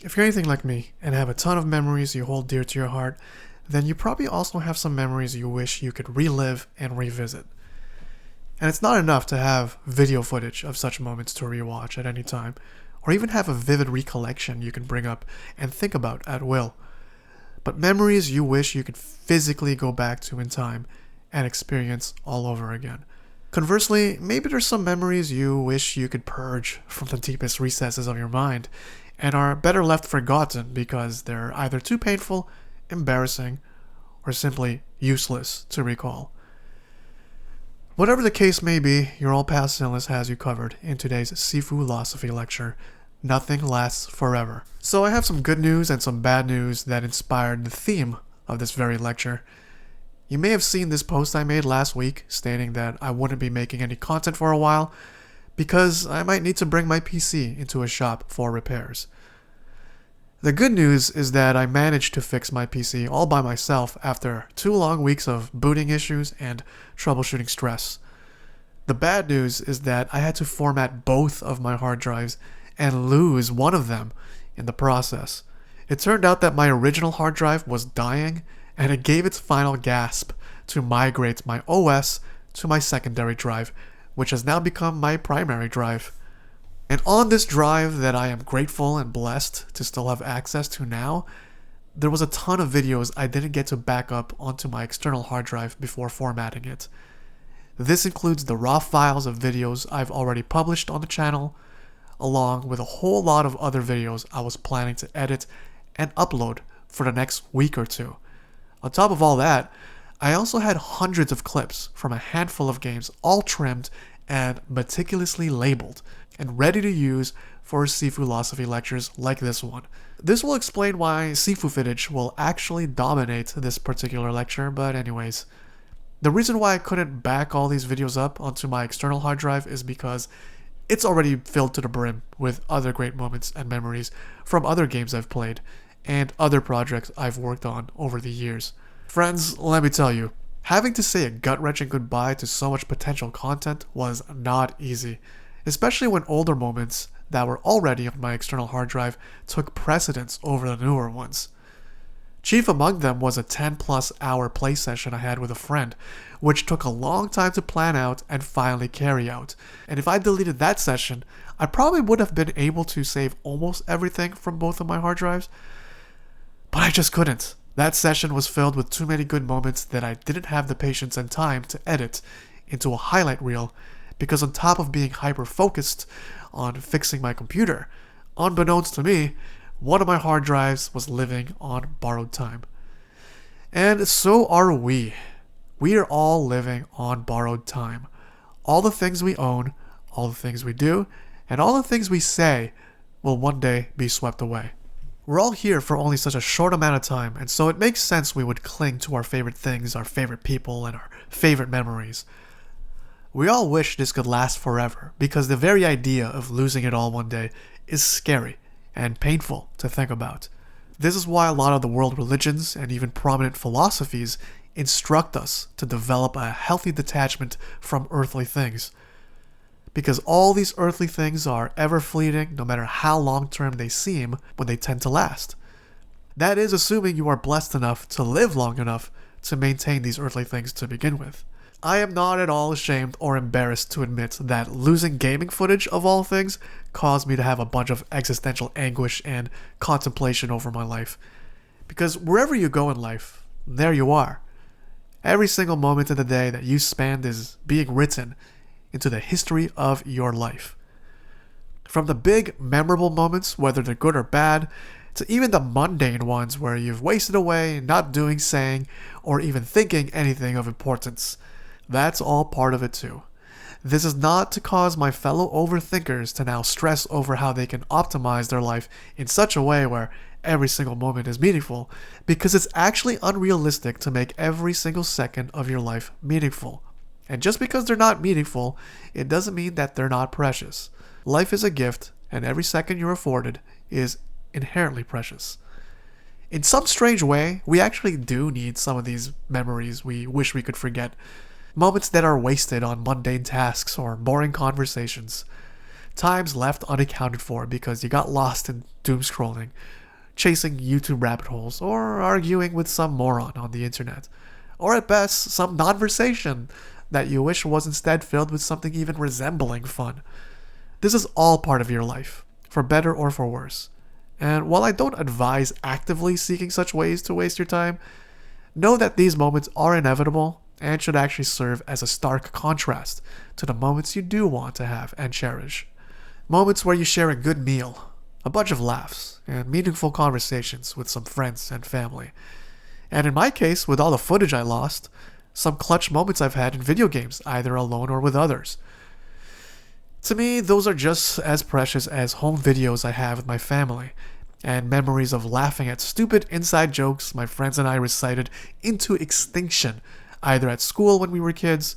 If you're anything like me and have a ton of memories you hold dear to your heart, then you probably also have some memories you wish you could relive and revisit. And it's not enough to have video footage of such moments to rewatch at any time, or even have a vivid recollection you can bring up and think about at will. But memories you wish you could physically go back to in time and experience all over again. Conversely, maybe there's some memories you wish you could purge from the deepest recesses of your mind and are better left forgotten because they're either too painful, embarrassing, or simply useless to recall. Whatever the case may be, your old past Sinless has you covered in today's Sifu Losophy Lecture, Nothing Lasts Forever. So I have some good news and some bad news that inspired the theme of this very lecture. You may have seen this post I made last week stating that I wouldn't be making any content for a while because I might need to bring my PC into a shop for repairs. The good news is that I managed to fix my PC all by myself after 2 long weeks of booting issues and troubleshooting stress. The bad news is that I had to format both of my hard drives and lose one of them in the process. It turned out that my original hard drive was dying and it gave its final gasp to migrate my OS to my secondary drive, which has now become my primary drive. And on this drive that I am grateful and blessed to still have access to now, there was a ton of videos I didn't get to back up onto my external hard drive before formatting it. This includes the raw files of videos I've already published on the channel, along with a whole lot of other videos I was planning to edit and upload for the next week or two. On top of all that, I also had hundreds of clips from a handful of games all trimmed and meticulously labeled and ready to use for Sifu Losophy lectures like this one. This will explain why Sifu footage will actually dominate this particular lecture, but anyways. The reason why I couldn't back all these videos up onto my external hard drive is because it's already filled to the brim with other great moments and memories from other games I've played and other projects I've worked on over the years. Friends, let me tell you, having to say a gut-wrenching goodbye to so much potential content was not easy, especially when older moments that were already on my external hard drive took precedence over the newer ones. Chief among them was a 10+ hour play session I had with a friend, which took a long time to plan out and finally carry out. And if I deleted that session, I probably would have been able to save almost everything from both of my hard drives. But I just couldn't. That session was filled with too many good moments that I didn't have the patience and time to edit into a highlight reel, because on top of being hyper-focused on fixing my computer, unbeknownst to me, one of my hard drives was living on borrowed time. And so are we. We are all living on borrowed time. All the things we own, all the things we do, and all the things we say will one day be swept away. We're all here for only such a short amount of time, and so it makes sense we would cling to our favorite things, our favorite people, and our favorite memories. We all wish this could last forever, because the very idea of losing it all one day is scary and painful to think about. This is why a lot of the world religions and even prominent philosophies instruct us to develop a healthy detachment from earthly things. Because all these earthly things are ever fleeting, no matter how long-term they seem, when they tend to last. That is assuming you are blessed enough to live long enough to maintain these earthly things to begin with. I am not at all ashamed or embarrassed to admit that losing gaming footage of all things caused me to have a bunch of existential anguish and contemplation over my life. Because wherever you go in life, there you are. Every single moment of the day that you spend is being written into the history of your life. From the big, memorable moments, whether they're good or bad, to even the mundane ones where you've wasted away not doing, saying, or even thinking anything of importance. That's all part of it too. This is not to cause my fellow overthinkers to now stress over how they can optimize their life in such a way where every single moment is meaningful, because it's actually unrealistic to make every single second of your life meaningful. And just because they're not meaningful, it doesn't mean that they're not precious. Life is a gift, and every second you're afforded is inherently precious. In some strange way, we actually do need some of these memories we wish we could forget. Moments that are wasted on mundane tasks or boring conversations. times left unaccounted for because you got lost in doom scrolling, chasing YouTube rabbit holes, or arguing with some moron on the internet. Or at best, some conversation that you wish was instead filled with something even resembling fun. This is all part of your life, for better or for worse. And while I don't advise actively seeking such ways to waste your time, know that these moments are inevitable and should actually serve as a stark contrast to the moments you do want to have and cherish. Moments where you share a good meal, a bunch of laughs, and meaningful conversations with some friends and family. And in my case, with all the footage I lost, some clutch moments I've had in video games, either alone or with others. To me, those are just as precious as home videos I have with my family, and memories of laughing at stupid inside jokes my friends and I recited into extinction, either at school when we were kids,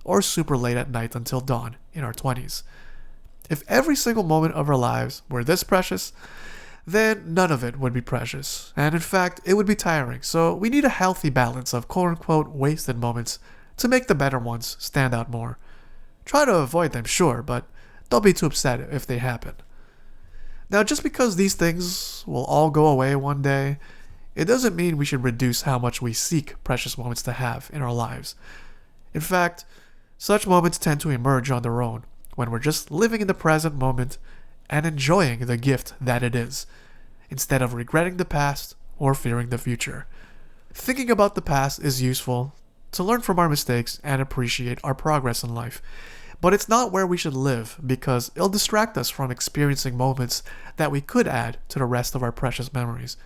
or super late at night until dawn in our 20s. If every single moment of our lives were this precious, then none of it would be precious, and in fact, it would be tiring, so we need a healthy balance of quote-unquote wasted moments to make the better ones stand out more. Try to avoid them, sure, but don't be too upset if they happen. Now, just because these things will all go away one day, it doesn't mean we should reduce how much we seek precious moments to have in our lives. In fact, such moments tend to emerge on their own when we're just living in the present moment and enjoying the gift that it is, instead of regretting the past or fearing the future. Thinking about the past is useful to learn from our mistakes and appreciate our progress in life, but it's not where we should live because it'll distract us from experiencing moments that we could add to the rest of our precious memories.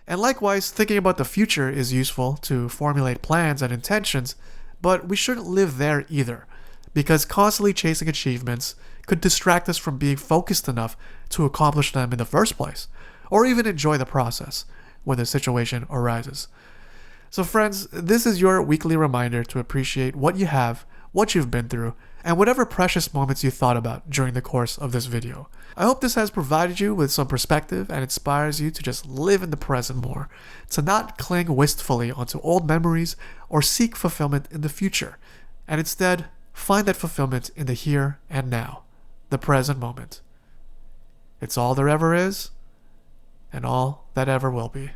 And likewise, thinking about the future is useful to formulate plans and intentions, but we shouldn't live there either, because constantly chasing achievements could distract us from being focused enough to accomplish them in the first place, or even enjoy the process when the situation arises. So friends, this is your weekly reminder to appreciate what you have, what you've been through, and whatever precious moments you thought about during the course of this video. I hope this has provided you with some perspective and inspires you to just live in the present more, to not cling wistfully onto old memories or seek fulfillment in the future, and instead find that fulfillment in the here and now, the present moment. It's all there ever is, and all that ever will be.